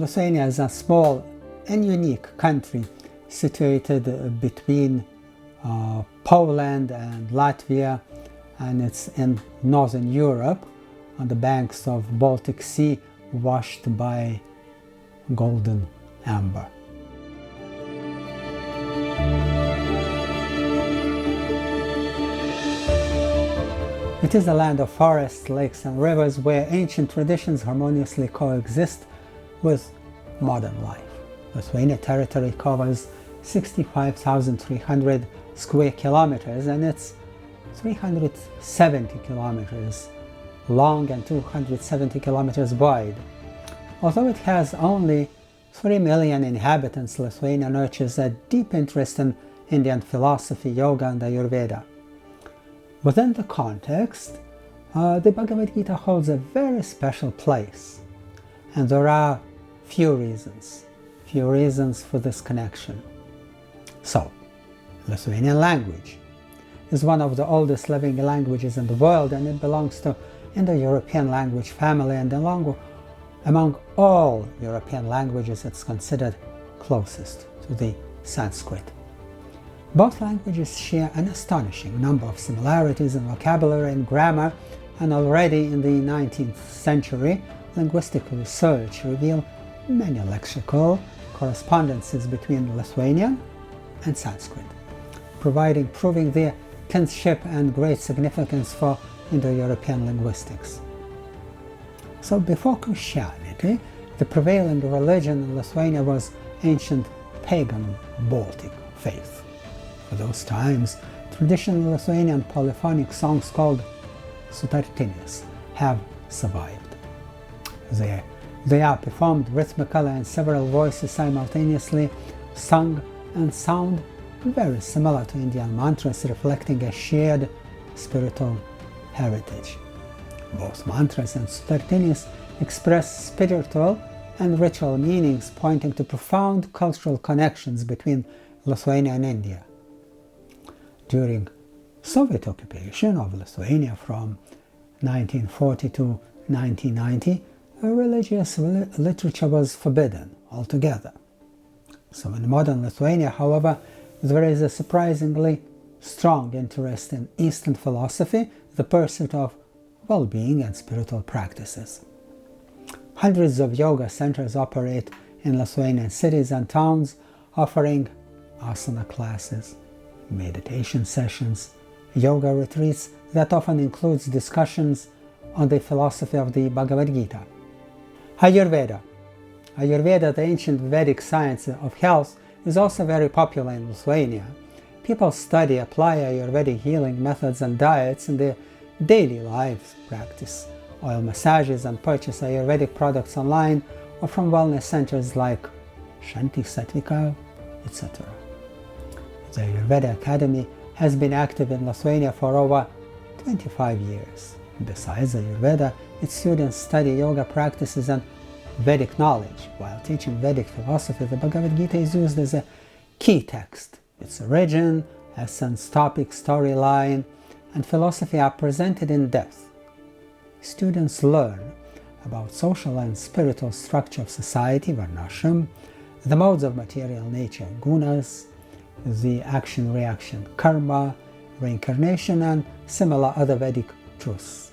Lithuania is a small and unique country situated between Poland and Latvia, and it's in northern Europe on the banks of Baltic Sea, washed by golden amber. It is a land of forests, lakes and rivers where ancient traditions harmoniously coexist with modern life. Lithuania territory covers 65,300 square kilometers, and it's 370 kilometers long and 270 kilometers wide. Although it has only 3 million inhabitants, Lithuania nurtures a deep interest in Indian philosophy, yoga and Ayurveda. Within the context, the Bhagavad Gita holds a very special place, and there are few reasons for this connection. So, Lithuanian language is one of the oldest living languages in the world, and it belongs to Indo-European language family, and among all European languages it's considered closest to the Sanskrit. Both languages share an astonishing number of similarities in vocabulary and grammar, and already in the 19th century, linguistic research revealed many lexical correspondences between Lithuanian and Sanskrit, proving their kinship and great significance for Indo-European linguistics. So before Christianity, the prevailing religion in Lithuania was ancient pagan Baltic faith. For those times, traditional Lithuanian polyphonic songs called sutartinės have survived. They are performed rhythmically and several voices simultaneously sung and sound very similar to Indian mantras, reflecting a shared spiritual heritage. Both mantras and sutartinės express spiritual and ritual meanings, pointing to profound cultural connections between Lithuania and India. During Soviet occupation of Lithuania from 1940 to 1990, religious literature was forbidden altogether. So in modern Lithuania, however, there is a surprisingly strong interest in Eastern philosophy, the pursuit of well-being and spiritual practices. Hundreds of yoga centers operate in Lithuanian cities and towns, offering asana classes, meditation sessions, yoga retreats that often includes discussions on the philosophy of the Bhagavad Gita. Ayurveda, the ancient Vedic science of health, is also very popular in Lithuania. People study, apply Ayurvedic healing methods and diets in their daily lives, practice oil massages and purchase Ayurvedic products online or from wellness centers like Shanti Satvika, etc. The Ayurveda Academy has been active in Lithuania for over 25 years. Besides Ayurveda, its students study yoga practices and Vedic knowledge. While teaching Vedic philosophy, the Bhagavad Gita is used as a key text. Its origin, essence, topic, storyline, and philosophy are presented in depth. Students learn about social and spiritual structure of society, varnashram, the modes of material nature, gunas, the action-reaction, karma, reincarnation, and similar other Vedic truths.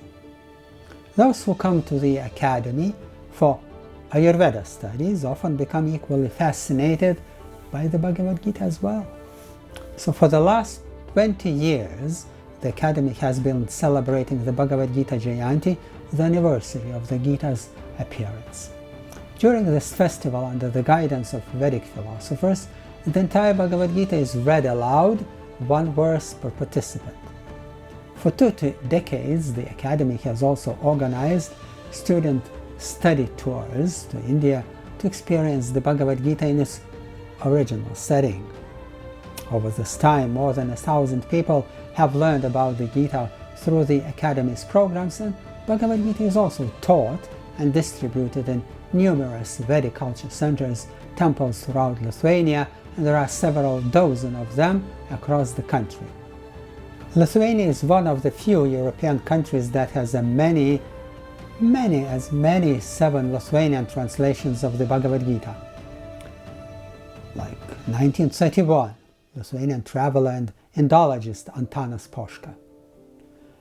Those who come to the academy for Ayurveda studies often become equally fascinated by the Bhagavad Gita as well. So for the last 20 years, the Academy has been celebrating the Bhagavad Gita Jayanti, the anniversary of the Gita's appearance. During this festival, under the guidance of Vedic philosophers, the entire Bhagavad Gita is read aloud, one verse per participant. For 2 decades, the Academy has also organized student study tours to India to experience the Bhagavad Gita in its original setting. Over this time, more than 1,000 people have learned about the Gita through the Academy's programs, and Bhagavad Gita is also taught and distributed in numerous Vedic culture centers, temples throughout Lithuania, and there are several dozen of them across the country. Lithuania is one of the few European countries that has many as many 7 Lithuanian translations of the Bhagavad Gita. Like 1931, Lithuanian traveler and Indologist Antanas Poška,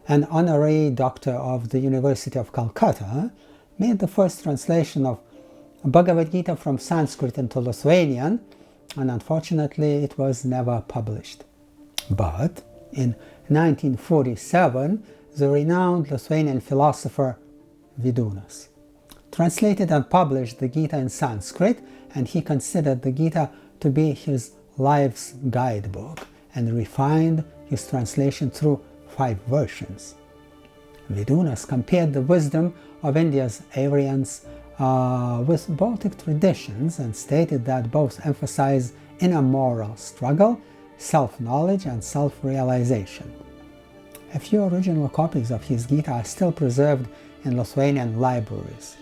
an honorary doctor of the University of Calcutta, made the first translation of Bhagavad Gita from Sanskrit into Lithuanian, and unfortunately it was never published. But in 1947, the renowned Lithuanian philosopher Vidunas translated and published the Gita in Sanskrit, and he considered the Gita to be his life's guidebook and refined his translation through 5 versions. Vidunas compared the wisdom of India's Aryans with Baltic traditions and stated that both emphasize inner moral struggle, self-knowledge and self-realization. A few original copies of his Gita are still preserved in Lithuanian libraries.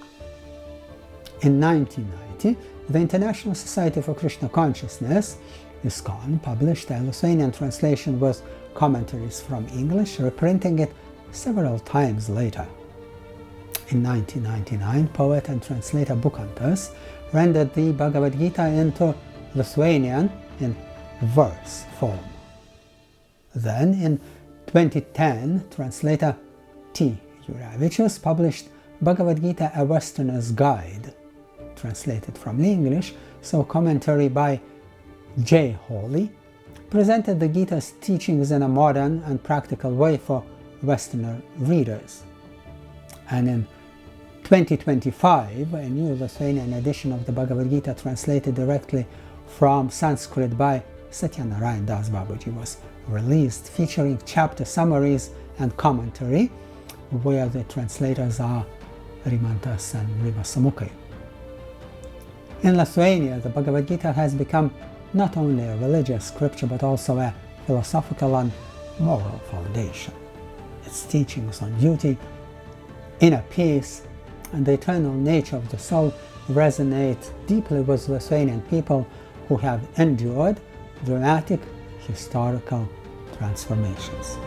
In 1990, the International Society for Krishna Consciousness, ISKCON, published a Lithuanian translation with commentaries from English, reprinting it several times later. In 1999, poet and translator Bukantas rendered the Bhagavad Gita into Lithuanian in verse form. Then, in 2010, translator T. Juravičius published Bhagavad Gita, A Westerner's Guide, translated from English, so commentary by J. Hawley presented the Gita's teachings in a modern and practical way for Westerner readers. And in 2025, a new Lithuanian edition of the Bhagavad Gita translated directly from Sanskrit by Satyanarayan Das Babaji was released, featuring chapter summaries and commentary, where the translators are Rimantas and Rivasamukhi. In Lithuania, the Bhagavad Gita has become not only a religious scripture but also a philosophical and moral foundation. Its teachings on duty, inner peace, and the eternal nature of the soul resonate deeply with Lithuanian people who have endured dramatic historical transformations.